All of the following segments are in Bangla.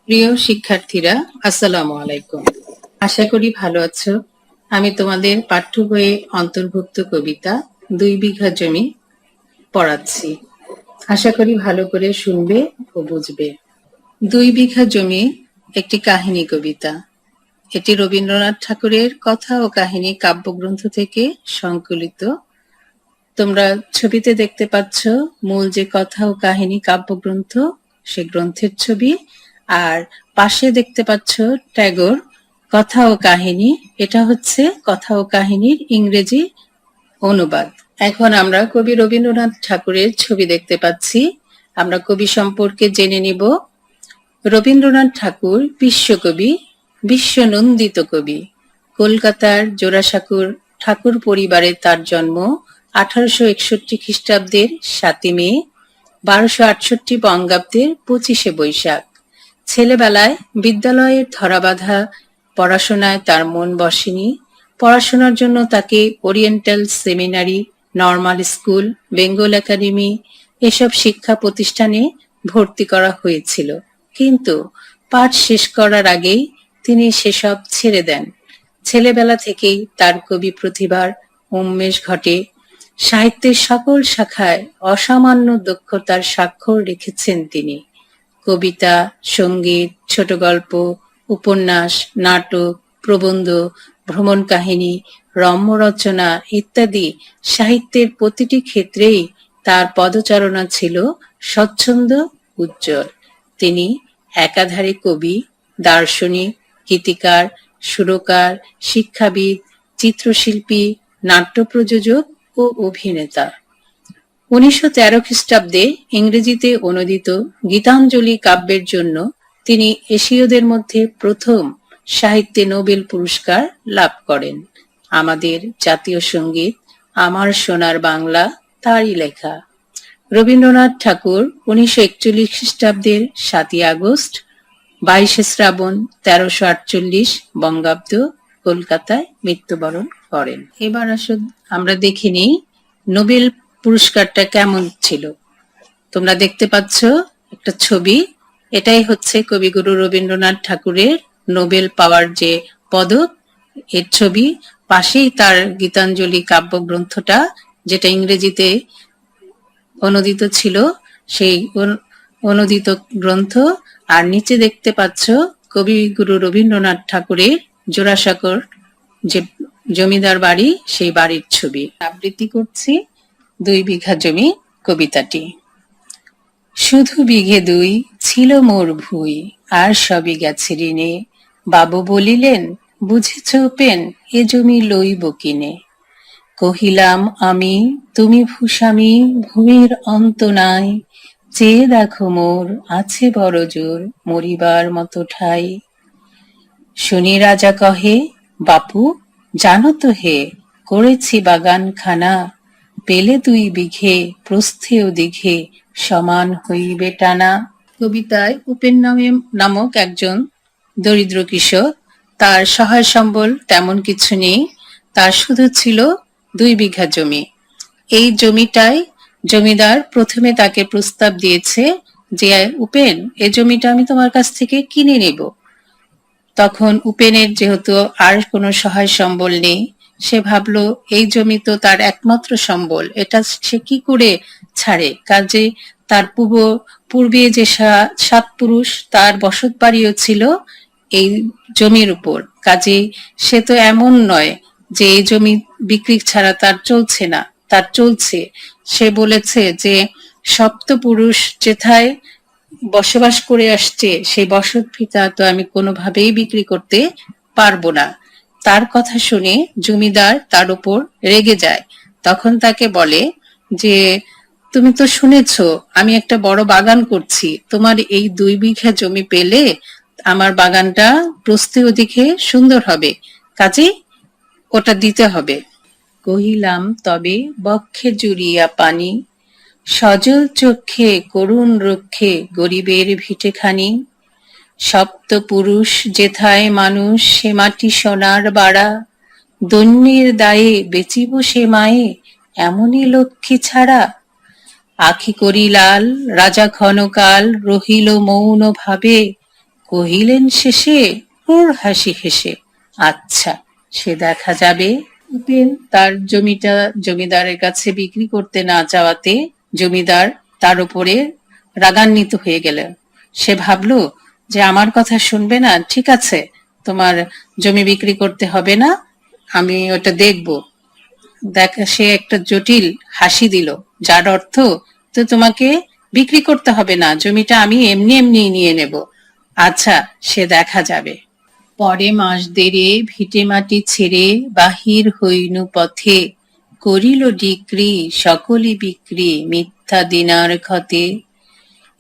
প্রিয় শিক্ষার্থীরা, আসসালামু আলাইকুম। আশা করি ভালো আছো। আমি তোমাদের পাঠ্য বইয়ে অন্তর্ভুক্ত কবিতা ২ বিঘা জমি পড়াচ্ছি। আশা করি ভালো করে শুনবে ও বুঝবে। ২ বিঘা জমি একটি কাহিনী কবিতা। এটি রবীন্দ্রনাথ ঠাকুরের কথা ও কাহিনী কাব্যগ্রন্থ থেকে সংকলিত। তোমরা ছবিতে দেখতে পাচ্ছ মূল যে কথা ও কাহিনী কাব্যগ্রন্থ, সে গ্রন্থের ছবি। আর পাশে দেখতে পাচ্ছ ট্যাগর কথা ও কাহিনী। এটা হচ্ছে কথা ও কাহিনীর ইংরেজি অনুবাদ। এখন আমরা কবি রবীন্দ্রনাথ ঠাকুরের ছবি দেখতে পাচ্ছি। আমরা কবি সম্পর্কে জেনে নিব। রবীন্দ্রনাথ ঠাকুর বিশ্বকবি, বিশ্বনন্দিত কবি। কলকাতার জোড়াসাঁকোর ঠাকুর পরিবারে তার জন্ম 1861 খ্রিস্টাব্দের 7 মে, 1268 বঙ্গাব্দের 25 বৈশাখ। ছেলেবেলায় বিদ্যালয়ের ধরাবাঁধা পড়াশোনায় তার মন বসেনি। পড়াশোনার জন্য তাকে oriental seminary, normal school, Bengal academy এসব শিক্ষা প্রতিষ্ঠানে ভর্তি করা হয়েছিল, কিন্তু পাঠ শেষ করার আগেই তিনি সেসব ছেড়ে দেন। ছেলেবেলা থেকেই তার কবি প্রতিভার উন্মেষ ঘটে। সাহিত্যের সকল শাখায় অসামান্য দক্ষতার স্বাক্ষর রেখেছেন তিনি। কবিতা, সঙ্গীত, ছোট গল্প, উপন্যাস, নাটক, প্রবন্ধ, ভ্রমণ কাহিনী, রম্য রচনা ইত্যাদি সাহিত্যের প্রতিটি ক্ষেত্রেই তার পদচারণা ছিল স্বচ্ছন্দ, উজ্জ্বল। তিনি একাধারে কবি, দার্শনিক, গীতিকার, সুরকার, শিক্ষাবিদ, চিত্রশিল্পী, নাট্য প্রযোজক ও অভিনেতা। 1913 খ্রিস্টাব্দে ইংরেজিতে অনূদিত গীতাঞ্জলি কাব্যের জন্য তিনি এশীয়দের মধ্যে প্রথম সাহিত্যে নোবেল পুরস্কার লাভ করেন। আমাদের জাতীয় সঙ্গীত আমার সোনার বাংলা তারই লেখা। রবীন্দ্রনাথ ঠাকুর 1941 খ্রিস্টাব্দের 7 আগস্ট, 22 শ্রাবণ 1348 বঙ্গাব্দ কলকাতায় মৃত্যুবরণ করেন। এবার আসুন আমরা দেখে নিই নোবেল পুরস্কারটা কেমন ছিল। তোমরা দেখতে পাচ্ছ একটা ছবি। এটাই হচ্ছে কবিগুরু রবীন্দ্রনাথ ঠাকুরের নোবেল পাওয়ার যে পদক, এর ছবি। পাশেই তার গীতাঞ্জলি কাব্যগ্রন্থটা, যেটা ইংরেজিতে অনুদিত ছিল, সেই অনুদিত গ্রন্থ। আর নিচে দেখতে পাচ্ছ কবিগুরু রবীন্দ্রনাথ ঠাকুরের জোড়াসাঁকোর যে জমিদার বাড়ি, সেই বাড়ির ছবি। আবৃত্তি করছি ২ বিঘা জমি কবিতাটি। শুধু বিঘে ২ ছিল মোর ভুঁই, আর সবই গেছে ঋণে। বাবু বলিলেন, বুঝেছ উপেন, এ জমি লইব কিনে। কহিলাম আমি, তুমি ভূস্বামী, ভূমির অন্ত নাই। চেয়ে দেখো মোর, আছে বড় জোর, মরিবার মতো ঠাই। শুনি রাজা কহে, বাপু জানো তো হে, করেছি বাগানখানা। পেলে ২ বিঘে, প্রস্থে ও দীঘে, সমান হইবে টানা। কবিতায় উপেন নামক একজন দরিদ্র কৃষক। তার সহায় সম্বল তেমন কিছু নেই। তার শুধু ছিল ২ বিঘা জমি। এই জমিটাই জমিদার প্রথমে তাকে প্রস্তাব দিয়েছে যে, উপেন, এই জমিটা আমি তোমার কাছ থেকে কিনে নেব। তখন উপেনের যেহেতু আর কোনো সহায় সম্বল নেই, সে ভাবলো এই জমি তো তার একমাত্র সম্বল, এটা সে কি করে ছাড়ে। কাজে তার পূর্বে যে 7 পুরুষ, তার বসত বাড়িও ছিল এই জমির উপর। কাজে সে তো এমন নয় যে এই জমি বিক্রি ছাড়া তার চলছে না, তার চলছে। সে বলেছে যে সপ্তপুরুষ যেথায় বসবাস করে আসছে, সেই বসত ভিটা তো আমি কোনোভাবেই বিক্রি করতে পারবো না। তার কথা শুনে জমিদার তার উপর রেগে যায়। তখন তাকে বলে যে, তুমি তো শুনেছ আমি একটা বড় বাগান করছি, তোমার এই ২ বিঘা জমি পেলে আমার বাগানটা প্রস্থে ওদিকে সুন্দর হবে, কাজে ওটা দিতে হবে। কহিলাম তবে বক্ষে জুড়িয়া পানি, সজল চক্ষে করুণ রক্ষে গরিবের ভিটেখানি। সপ্তপুরুষ যেথায় মানুষ, সে মাটি সোনার বাড়া। দৈন্যের দায়ে বেচিব সে মায়ে, এমনই লক্ষ্মী ছাড়া। আখি করি লাল, রাজা ক্ষণকাল রহিল মৌন ভাবে। কহিলেন শেষে ওর হাসি হেসে, আচ্ছা সে দেখা যাবে। উপেন তার জমিটা জমিদারের কাছে বিক্রি করতে না চাওয়াতে জমিদার তার উপরে রাগান্বিত হয়ে গেলেন। সে ভাবলো যে আমার কথা শুনবে না, ঠিক আছে, তোমার জমি বিক্রি করতে হবে না, আমি ওটা দেখব। দেখা সে একটা জটিল হাসি দিল, যার অর্থ, তো তোমাকে বিক্রি করতে হবে না, জমিটা আমি এমনি এমনি নিয়ে নেব। আচ্ছা সে দেখা যাবে। পরে মাস দেড়ে ভিটে মাটি ছেড়ে বাহির হইনু পথে, করিল ডিক্রি সকলি বিক্রি মিথ্যা দিনার ক্ষতে।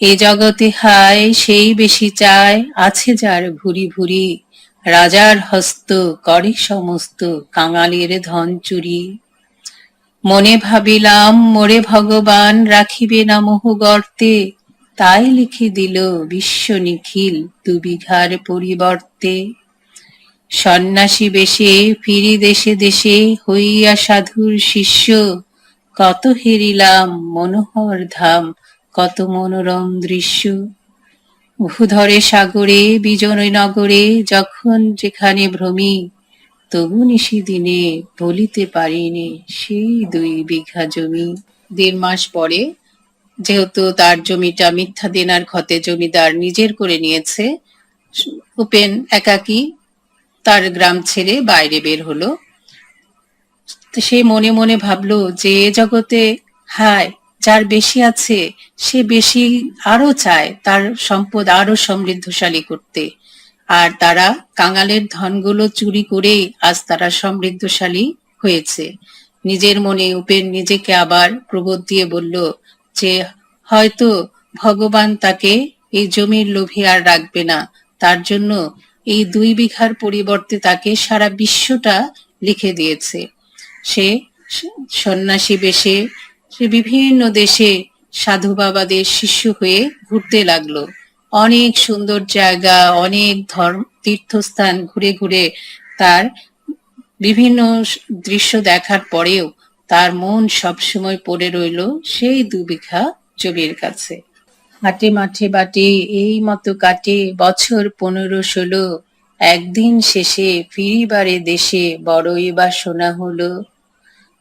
এ জগতে হায় সেই বেশি চায়, আছে যার ভুরি ভুরি, রাজার হস্ত করে সমস্ত কাঙালের ধন চুরি। মনে ভাবিলাম মোরে ভগবান রাখিবে না মোহ গর্তে, তাই লিখে দিল বিশ্ব নিখিল 2 বিঘার পরিবর্তে। সন্ন্যাসী বেশে ফিরি দেশে দেশে হইয়া সাধুর শিষ্য, কত হেরিলাম মনোহর ধাম কত মনোরম দৃশ্য। ভূধরে সাগরে বিজয় নগরে যখন যেখানে ভ্রমি, তবু নিশি দিনে বলিতে পারিনি সেই 2 বিঘা জমি। 1.5 মাস পরে, যেহেতু তার জমিটা মিথ্যা দেনার ক্ষতে জমিদার নিজের করে নিয়েছে, উপেন একাকী তার গ্রাম ছেড়ে বাইরে বের হলো। সে মনে মনে ভাবলো যে এ জগতে হায় যার বেশি আছে সে বেশি আরো চায় তার সম্পদ আরো সমৃদ্ধশালী করতে, আর তারা কাঙালের ধনগুলো চুরি করে আজ তারা সমৃদ্ধশালী হয়েছে। নিজের মনে উপেন নিজেকে আবার প্রবোধ দিয়ে বলল যে হয়তো ভগবান তাকে এই জমির লোভে আর রাখবে না, তার জন্য এই 2 বিঘার পরিবর্তে তাকে সারা বিশ্বটা লিখে দিয়েছে। সে সন্ন্যাসী বেশে সে বিভিন্ন দেশে সাধু বাবাদের শিষ্য হয়ে ঘুরতে লাগলো। অনেক সুন্দর জায়গা, অনেক তীর্থস্থান ঘুরে ঘুরে তার বিভিন্ন দৃশ্য দেখার পরেও তার মন সবসময় পড়ে রইল সেই 2 বিঘা জমির কাছে। হাটে মাঠে বাটে এই মতো কাটে বছর 15-16, একদিন শেষে ফিরিবারে দেশে বড়ই বাসনা হলো।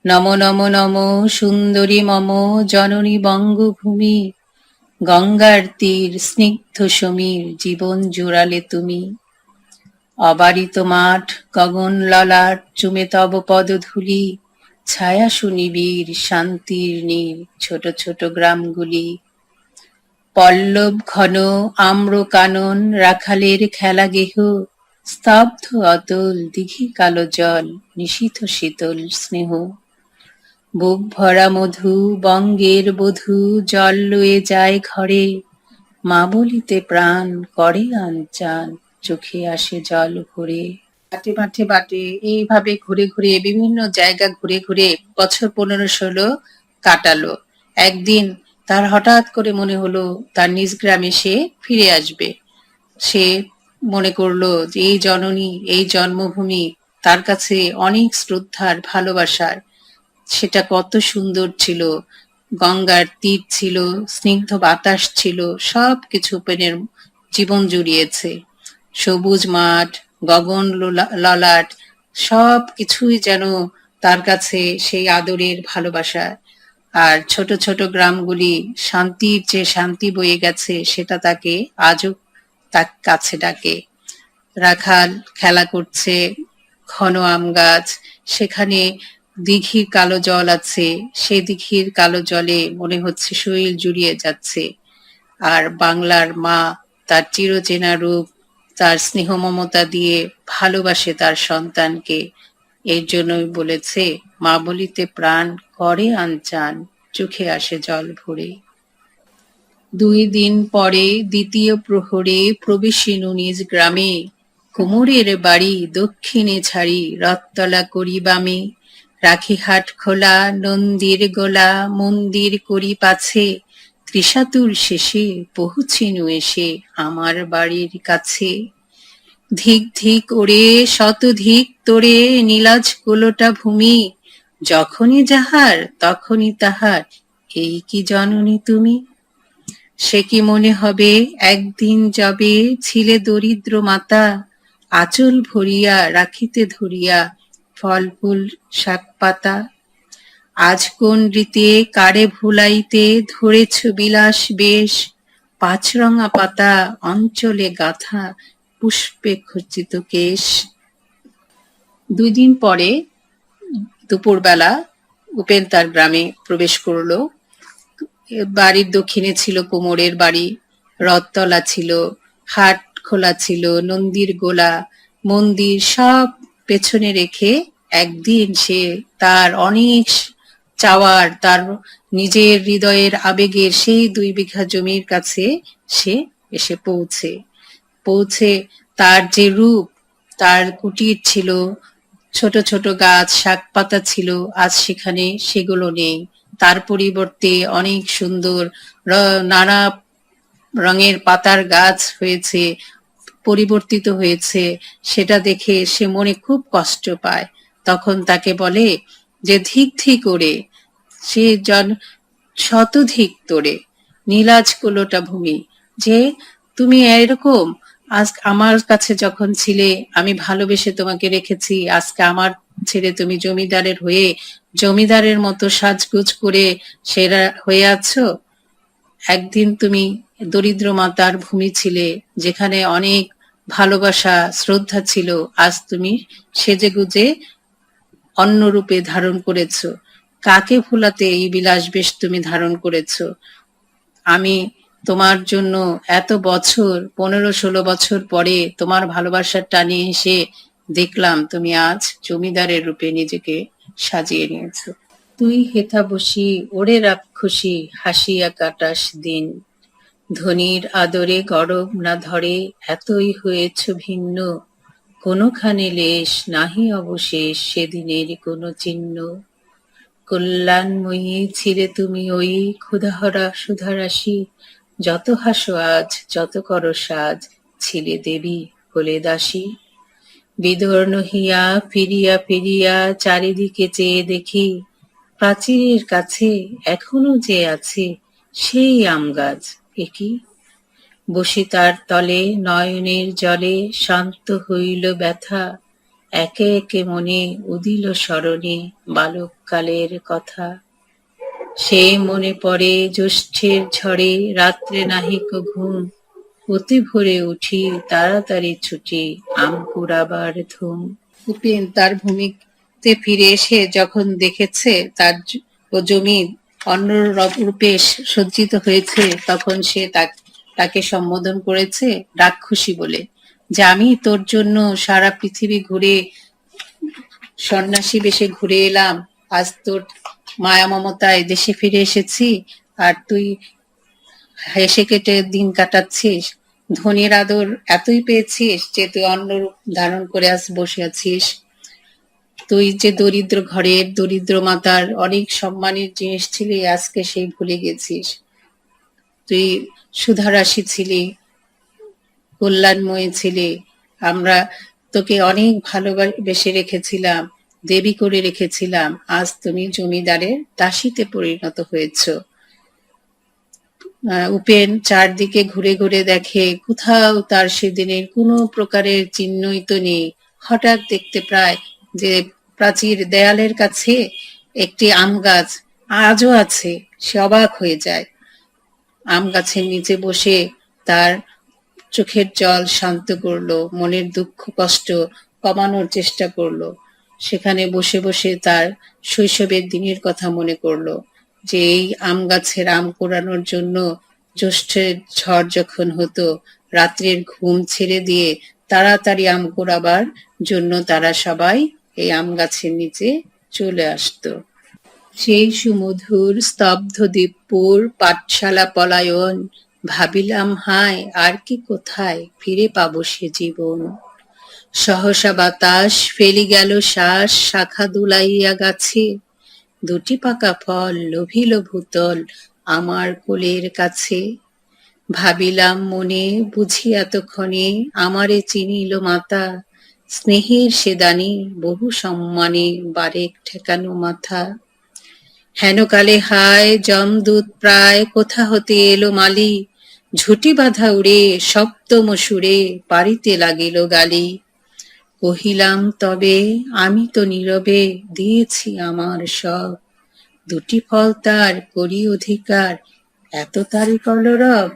নম নম নম সুন্দরী মম জননী বঙ্গভূমি, গঙ্গার তীর স্নিগ্ধ সমীর জীবন জোড়ালে তুমি। অবারিত মাঠ গগন ললাট চুমে তব পদধূলি, ছায়া সুনিবিড় শান্তির নীর ছোট ছোট গ্রামগুলি। পল্লব ঘন আম্র কানন রাখালের খেলা গেহ, স্তব্ধ অতল দিঘি কালো জল নিশীথ শীতল স্নেহ। বুক ভরা মধু বঙ্গের বধূ জল লয়ে যায় ঘরে, মা বলিতে প্রাণ করে আনচান চোখে আসে জল ভরে। মাঠে মাঠে বাটে এইভাবে ঘুরে ঘুরে বিভিন্ন জায়গা ঘুরে ঘুরে বছর 15-16 কাটালো। একদিন তার হঠাৎ করে মনে হলো তার নিজ গ্রামে সে ফিরে আসবে। সে মনে করলো যে এই জননী এই জন্মভূমি তার কাছে অনেক শ্রদ্ধার ভালোবাসার, সেটা কত সুন্দর ছিল, গঙ্গার তীর ছিল, স্নিগ্ধ বাতাস ছিল, সবকিছু উপেনের জীবন জুড়িয়েছে। সবুজ মাঠ, গগন ললাট, সব কিছুই যেন তার কাছে সেই আদরের ভালোবাসা। আর ছোট ছোট গ্রামগুলি শান্তির যে শান্তি বয়ে গেছে সেটা তাকে আজও তার কাছে ডাকে। রাখাল খেলা করছে, ঘন আম গাছ, সেখানে দিঘির কালো জল আছে, সেই দিঘির কালো জলে মনে হচ্ছে শরীর জুড়িয়ে যাচ্ছে। আর বাংলার মা তার চিরচেনা রূপ, তার স্নেহ মমতা দিয়ে ভালোবাসে তার সন্তানকে। এর জন্যই বলেছে মা বলিতে প্রাণ করে আনচান চোখে আসে জল ভরে। 2 দিন পরে দ্বিতীয় প্রহরে প্রবেশিনু নিজ গ্রামে, কুমোরের বাড়ি দক্ষিণে ছাড়ি রথতলা করি বামে। রাখি হাট খোলা নন্দীর গোলা মন্দির করি পাছে, ত্রিশাতুর শেষে পৌঁছিনু এসে আমার বাড়ির কাছে। ধিক ধিক ওরে শতধিক তোরে নীলাজ গোলটা ভূমি, যখনই যাহার তখনই তাহার এই কি জননী তুমি। সে কি মনে হবে একদিন যবে ছিলে দরিদ্র মাতা, আঁচল ভরিয়া রাখিতে ধরিয়া ফল ফুল শাক পাতা। আজ কোন রীতে কারে ভুলাইতে ধরেছ বিলাস বেশ, পাঁচরঙা পাতা অঞ্চলে গাথা পুষ্পে খচিত কেশ। 2 দিন পরে দুপুরবেলা উপেন তার গ্রামে প্রবেশ করলো। বাড়ির দক্ষিণে ছিল কুমোরের বাড়ি, রথতলা ছিল, হাট খোলা ছিল, নন্দীর গোলা, মন্দির সব পেছনে রেখে একদিন সে তার অনেক চাওয়ার, তার নিজের হৃদয়ের আবেগের সেই 2 বিঘা জমির কাছে সে এসে পৌঁছে তার যে রূপ, তার কুটির ছিল, ছোট ছোট গাছ শাক পাতা ছিল, আজ সেখানে সেগুলো নেই। তার পরিবর্তে অনেক সুন্দর নানা রঙের পাতার গাছ হয়েছে, পরিবর্তিত হয়েছে। সেটা দেখে সে মনে খুব কষ্ট পায়। তখন তাকে বলে যে ধিক ধিক করে, সে শতধিক তোরে নীলাজ কুলোটা ভূমি, যে তুমি এরকম আজ আমার কাছে যখন ছিলে আমি ভালোবেসে তোমাকে রেখেছি, আজকে আমার ছেড়ে তুমি জমিদারের হয়ে জমিদারের মতো সাজগোজ করে সেরা হয়ে আছো। একদিন তুমি দরিদ্র মাতার ভূমি ছিলে, যেখানে অনেক ভালোবাসা শ্রদ্ধা ছিল, আজ তুমি সেজেগুজে অন্য রূপে ধারণ করেছো। কাকে ভুলাতে এই বিলাস বেশ তুমি ধারণ করেছো? আমি তোমার জন্য এত বছর 15-16 বছর পরে তোমার ভালোবাসার টানে এসে দেখলাম তুমি আজ জমিদারের রূপে নিজেকে সাজিয়ে নিয়েছো। তুই হেথা বসি ওরে রাক্ষসী হাসিয়া কাটাস দিন, ধনির আদরে গরব না ধরে এতই হয়েছ ভিন্ন, কোনোখানে লেশ নাহি অবশেষ সেদিনের কোনো চিহ্ন। কল্যাণময়ী ছিলে তুমি ওই ক্ষুধাহরা সুধারাশি, যত হাসো আজ যত করো সাজ ছিলে দেবী হলে দাসী। বিদর্ণ হিয়া ফিরিয়া ফিরিয়া চারিদিকে চেয়ে দেখি, প্রাচীরের কাছে এখনো যে আছে সেই আম গাছ, একি বসি তার তলে নয়নের জলে শান্ত হইল ব্যথা, একে একে মনে উদিল স্মরণে বালককালের কথা। সে মনে পড়ে জ্যৈষ্ঠের ঝড়ে রাত্রে নাহিক ঘুম, অতি ভোরে উঠি তাড়াতাড়ি ছুটি আম কুড়াবার ধুম। উপেন তার ভূমিতে ফিরে এসে যখন দেখেছে তার জমি অন্য রূপে সজ্জিত হয়েছে, তখন সে তাকে সম্বোধন করেছে রাক্ষসী বলে, যে আমি তোর জন্য সারা পৃথিবী ঘুরে সন্ন্যাসী বেশে ঘুরে এলাম, আজ তোর মায়া মমতায় দেশে ফিরে এসেছি, আর তুই হেসে কেটে দিন কাটাচ্ছিস। ধনের আদর এতই পেয়েছিস যে তুই অন্য রূপ ধারণ করে আজ বসে আছিস। তুই যে দরিদ্র ঘরের দরিদ্র মাতার অনেক সম্মানের জিনিস ছিলি, আজকে সেই ভুলে গেছিস। তুই সুধারাশি ছিলি, কল্যাণময়ী ছিলি, আমরা তোকে অনেক ভালোবেসে রেখেছিলাম, দেবী করে রেখেছিলাম, আজ তুমি জমিদারের দাসীতে পরিণত হয়েছ। উপেন চারদিকে ঘুরে ঘুরে দেখে কোথাও তার সেদিনের কোনো প্রকারের চিহ্নই তো নেই। হঠাৎ দেখতে পায় যে প্রাচীর দেয়ালের কাছে একটি আম গাছ আজও আছে। সে অবাক হয়ে যায়, আম গাছের নিচে বসে তার চোখের জল শান্ত করলো, মনের দুঃখ কষ্ট কমানোর চেষ্টা করলো। সেখানে বসে বসে তার শৈশবের দিনের কথা মনে করলো, যে এই আম গাছের আম কুড়ানোর জন্য জ্যৈষ্ঠের ঝড় যখন হতো, রাত্রের ঘুম ছেড়ে দিয়ে তাড়াতাড়ি আম কুড়াবার জন্য তারা সবাই এই আম গাছের নিচে চলে আসতো। সেই সুমধুর স্তব্ধ দিব্যর পাঠশালা পলায়ন, ভাবিলাম হায় আর কি কোথায় ফিরে পাবো সে জীবন। সহসা বাতাস ফেলি গেল শ্বাস শাখা দুলাইয়া গাছে, 2টি পাকা ফল লোভিল ভূতল আমার কোলের কাছে। ভাবিলাম মনে বুঝি এতক্ষণে আমারে চিনিল মাতা, স্নেহের সে দানি বহু সম্মানে বারেক ঠেকানো মাথা। হেনকালে হায় যমদূত প্রায় কোথা হতে এলো মালি, ঝুটি বাঁধা উড়ে সপ্তম সুরে পারিতে লাগিল গালি। কহিলাম তবে আমি তো নীরবে দিয়েছি আমার সব, দুটি ফল তার করি অধিকার, এত তারি কলরব।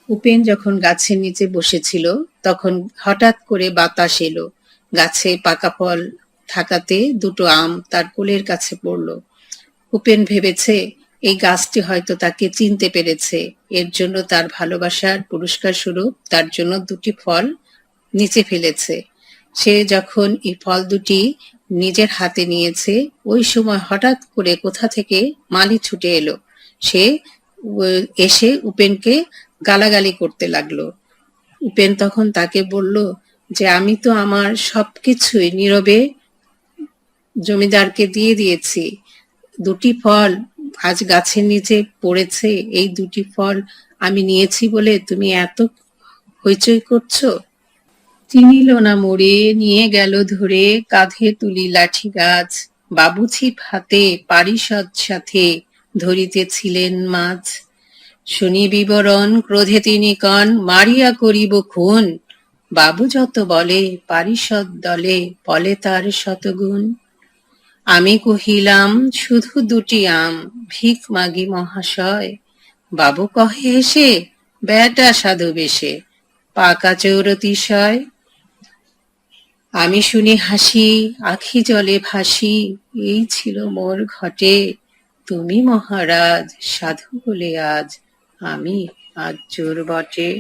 উপেন যখন গাছের নিচে বসেছিল তখন হঠাৎ করে বাতাস এলো, গাছে পাকা ফল থাকাতে দুটো আম তার কোলের কাছে পড়ল। উপেন ভেবেছে এই গাছটি হয়তো তাকে চিনতে পেরেছে, এর জন্য তার ভালোবাসার পুরস্কার স্বরূপ তার জন্য দুটি ফল নিচে ফেলেছে। সে যখন এই ফল দুটি নিজের হাতে নিয়েছে ওই সময় হঠাৎ করে কোথা থেকে মালি ছুটে এলো। সে এসে উপেনকে গালাগালি করতে লাগলো। উপেন তখন তাকে বলল যে আমি তো আমার সবকিছুই নীরবে জমিদারকে দিয়ে দিয়েছি, দুটি ফল আজ গাছের নিচে পড়েছে, এই দুটি ফল আমি নিয়েছি বলে তুমি এত হইচই করছো। চিনিল না মোড়ে নিয়ে গেল ধরে, কাঁধে তুলি লাঠি গাছ, বাবু ছিপ হাতে পারিষদ সাথে ধরিতেছিলেন মাছ। শুনি বিবরণ ক্রোধে তিনি কন, মারিয়া করিব খুন, বাবু যত বলে পারিষদ দলে বলে তার শতগুণ। আমি কহিলাম শুধু দুটি আম, ভিক মাগি মহাশয়, বাবু কহে এসে বেটা সাধু বেশে, পাকা চোর অতিশয়। আমি শুনি হাসি আখি জলে ভাসি, এই ছিল মোর ঘটে, তুমি মহারাজ সাধু বলে আজ আমি আজ চোর বটে।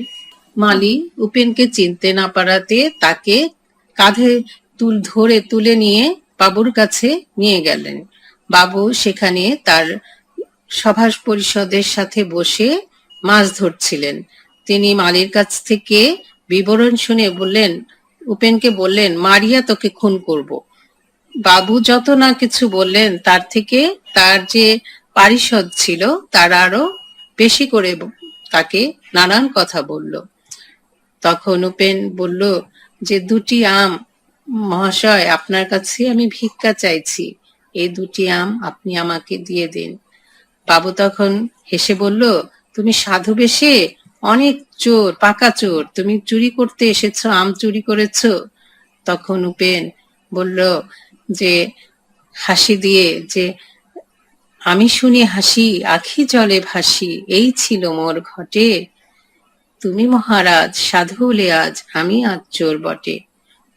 মালি উপেনকে চিনতে না পারাতে তাকে কাঁধে ধরে তুলে নিয়ে বাবুর কাছে নিয়ে গেলেন। বাবু সেখানে তার সভা পরিষদের সাথে বসে মাছ ধরছিলেন। তিনি মালির কাছ থেকে বিবরণ শুনে বললেন, উপেনকে বললেন, মারিয়া তোকে খুন করব। বাবু যত না কিছু বললেন তার থেকে তার যে পারিষদ ছিল তার আরো বেশি করে তাকে নানান কথা বলল। তখন উপেন বলল যে দুটি আম মহাশয়, আপনার কাছে আমি ভিক্ষা চাইছি, এই দুটি আম আপনি আমাকে দিয়ে দিন। বাবু তখন হেসে বলল, তুমি সাধু বেশে অনেক চোর, পাকা চোর, তুমি চুরি করতে এসেছো, আম চুরি করেছো। তখন উপেন বলল যে হাসি দিয়ে যে আমি শুনি হাসি আখি জলে ভাসি, এই ছিল মোর ঘটে, তুমি মহারাজ সাধু হলে আজ আমি আজ চোর বটে।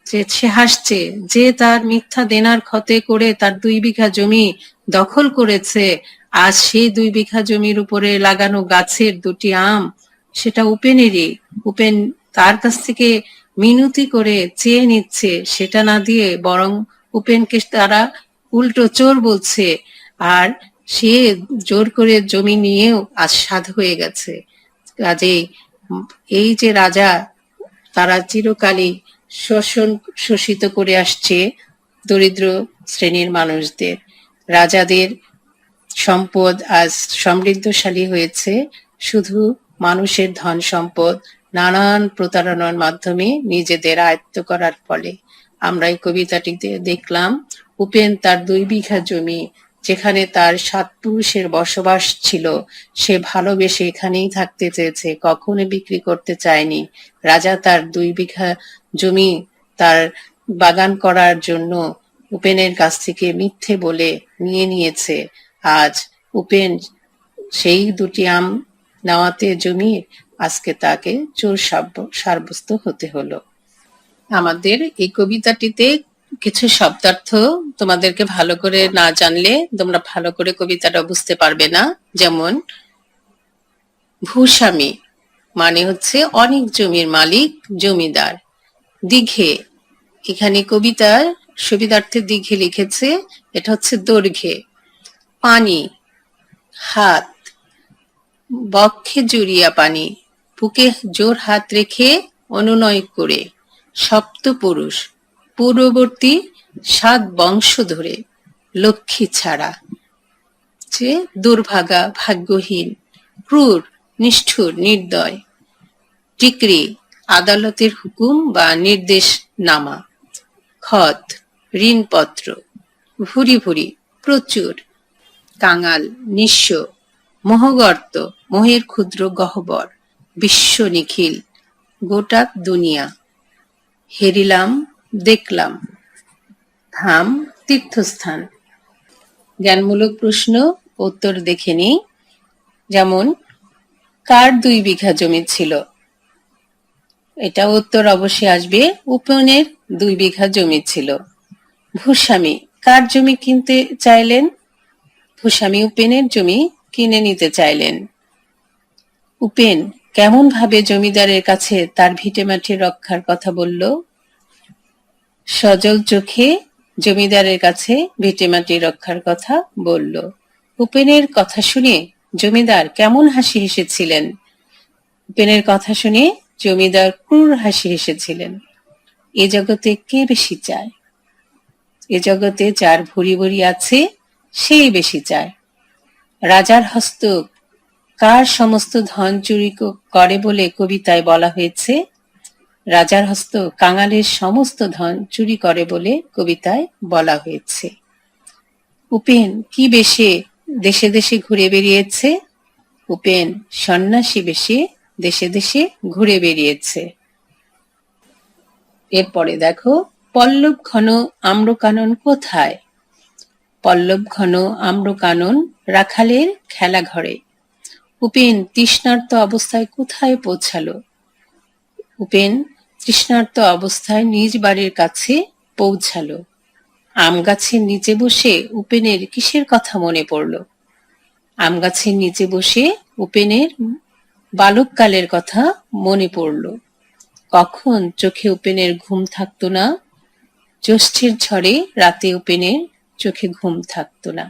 যে সে হাসছে, যে তার মিথ্যা দেনার ক্ষতে করে তার 2 বিঘা জমি দখল করেছে, আজ সেই 2 বিঘা জমির উপরে লাগানো গাছের দুটি আম সেটা উপেনেরই। উপেন তার কাছ থেকে মিনতি করে চেয়ে নিচ্ছে, সেটা না দিয়ে বরং উপেনকে তারা উল্টো চোর বলছে, আর সে জোর করে জমি নিয়েও আজ সাধু হয়ে গেছে। কাজেই এই যে রাজা, তারা চিরকালই শোষিত করে আসছে দরিদ্র শ্রেণীর মানুষদের। রাজাদের সম্পদ আজ সমৃদ্ধশালী হয়েছে শুধু মানুষের ধন সম্পদ নানান প্রতারণার মাধ্যমে নিজেদের আয়ত্ত করার ফলে। আমরা এই কবিতাটিতে দেখলাম উপেন তার 2 বিঘা জমি, যেখানে তার 7 পুরুষের বসবাস ছিল, সে ভালোবেসে এখানেই থাকতে চেয়েছে, কখনো বিক্রি করতে চায়নি। রাজা তার 2 বিঘা জমি তার বাগান করার জন্য উপেনের কাছ থেকে মিথ্যে বলে নিয়ে নিয়েছে। আজ উপেন সেই দুটি আম নেওয়াতে জমি আজকে তাকে চোর সাব্যস্ত হতে হলো। আমাদের এই কবিতাটিতে কিছু শব্দার্থ তোমাদেরকে ভালো করে না জানলে তোমরা ভালো করে কবিতাটা বুঝতে পারবে না। যেমন ভূস্বামী মানে হচ্ছে অনেক জমির মালিক, জমিদার। দীঘে, এখানে কবিতার সুবিধার্থে দীঘে লিখেছে, এটা হচ্ছে দৈর্ঘ্যে। পানি, হাত, বক্ষে জুড়িয়া পানি, বুকে জোর হাত রেখে অনুনয় করে। সপ্তপুরুষ, পূর্ববর্তী 7 বংশ ধরে। লক্ষ্মী ছাড়া, যে দুর্ভাগা, ভাগ্যহীন, ক্রূর, নিষ্ঠুর, নির্দয়। ডিক্রি, আদালতের হুকুম বা নির্দেশ নামা। খত, ঋণপত্র। ভুরি ভুরি, প্রচুর। কাঙাল, নিঃস্ব। মোহগর্ত, মোহের ক্ষুদ্র গহ্বর। বিশ্ব নিখিল, গোটা দুনিয়া। হেরিলাম, দেখলাম, ধাম, তীর্থস্থান। জ্ঞানমূলক প্রশ্ন উত্তর দেখে নিই। যেমন, কার 2 বিঘা জমি ছিল? এটা উত্তর অবশ্যই আসবে, উপেনের 2 বিঘা জমি ছিল। ভূস্বামী কার জমি কিনতে চাইলেন? ভূস্বামী উপেনের জমি কিনে নিতে চাইলেন। উপেন কেমন ভাবে জমিদারের কাছে তার ভিটেমাটি রক্ষার কথা বলল? সজল চোখে জমিদারের কাছে ভিটেমাটি রক্ষার কথা বলল। উপেনের কথা শুনে জমিদার কেমন হাসি হেসেছিলেন? উপেনের কথা শুনে জমিদার ক্রূর হাসি হেসেছিলেন। এ জগতে কে বেশি চায়? এ জগতে যার ভুরি ভুরি আছে সেই বেশি চায়। রাজার হস্ত কার সমস্ত ধন চুরি করে বলে কবিতায় বলা হয়েছে? রাজার হস্ত কাঙালের সমস্ত ধন চুরি করে বলে কবিতায় বলা হয়েছে। উপেন কি বেশে দেশে দেশে ঘুরে বেরিয়েছে? উপেন সন্ন্যাসী বেশে দেশে দেশে ঘুরে বেরিয়েছে। এরপরে দেখো, পল্লব ঘন আম্রকানন কোথায়? পল্লব ঘন আম্রকানন রাখালের খেলা ঘরে। উপেন তৃষ্ণার্ত অবস্থায় কোথায় পৌঁছালো? উপেন তৃষ্ণার্ত অবস্থায় নিজ বাড়ির কাছে পৌঁছালো। আম গাছের নিচে বসে উপেনের কিসের কথা মনে পড়ল? আম গাছের নিচে বসে উপেনের বালককালের কথা মনে পড়ল। কখন চোখে উপেনের ঘুম থাকতো না? জ্যৈষ্ঠের ঝড়ে রাতে উপেনের চোখে ঘুম থাকতো না।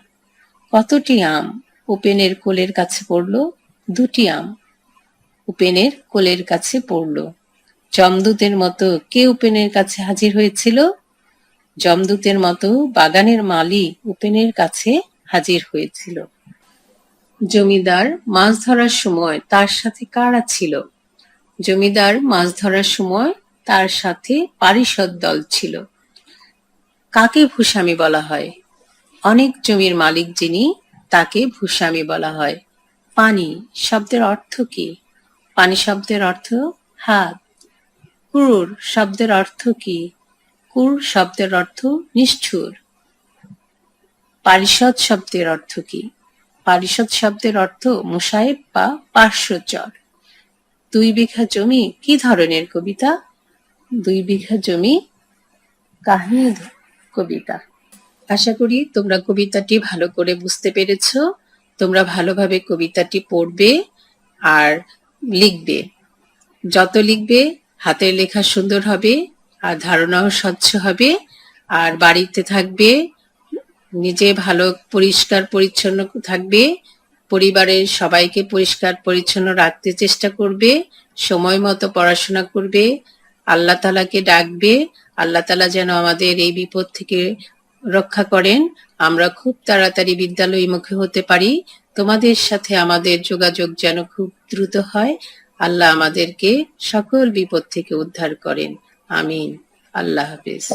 কতটি আম উপেনের কোলের কাছে পড়ল? 2টি আম উপেনের কোলের কাছে পড়ল। যমদূতের মতো কে উপেনের কাছে হাজির হয়েছিল? যমদূতের মতো বাগানের মালি উপেনের কাছে হাজির হয়েছিল। জমিদার মাছ ধরার সময় তার সাথে কারা ছিল? জমিদার মাছ ধরার সময় তার সাথে পারিষদ দল ছিল। কাকে ভূস্বামী বলা হয়? অনেক জমির মালিক যিনি তাকে ভূস্বামী বলা হয়। পানি শব্দের অর্থ কি? পানি শব্দের অর্থ হাত। ক্রূর শব্দের অর্থ কি? ক্রূর শব্দের অর্থ নিষ্ঠুর। পারিষদ শব্দের অর্থ কি? পারিষদ শব্দের অর্থ মুসাহেব বা পার্শ্বচর। 2 বিঘা জমি কি ধরনের কবিতা? 2 বিঘা জমি কাহিনী কবিতা। আশা করি তোমরা কবিতাটি ভালো করে বুঝতে পেরেছো। তোমরা ভালোভাবে কবিতাটি পড়বে আর লিখবে। যত লিখবে হাতের লেখা সুন্দর হবে আর ধারণাও স্বচ্ছ হবে। আর বাড়িতে থাকবে, নিজে ভালো পরিষ্কার পরিচ্ছন্ন থাকবে, পরিবারের সবাইকে পরিষ্কার পরিচ্ছন্ন রাখতে চেষ্টা করবে, সময় মতো পড়াশোনা করবে, আল্লাহ তাআলাকে ডাকবে, আল্লাহ তাআলা যেন আমাদের এই বিপদ থেকে রক্ষা করেন, আমরা খুব তাড়াতাড়ি বিদ্যালয়মুখী হতে পারি, তোমাদের সাথে আমাদের যোগাযোগ যেন খুব দ্রুত হয়। আল্লাহ আমাদেরকে সকল বিপদ থেকে উদ্ধার করেন। আমিন। আল্লাহ হাফেজ।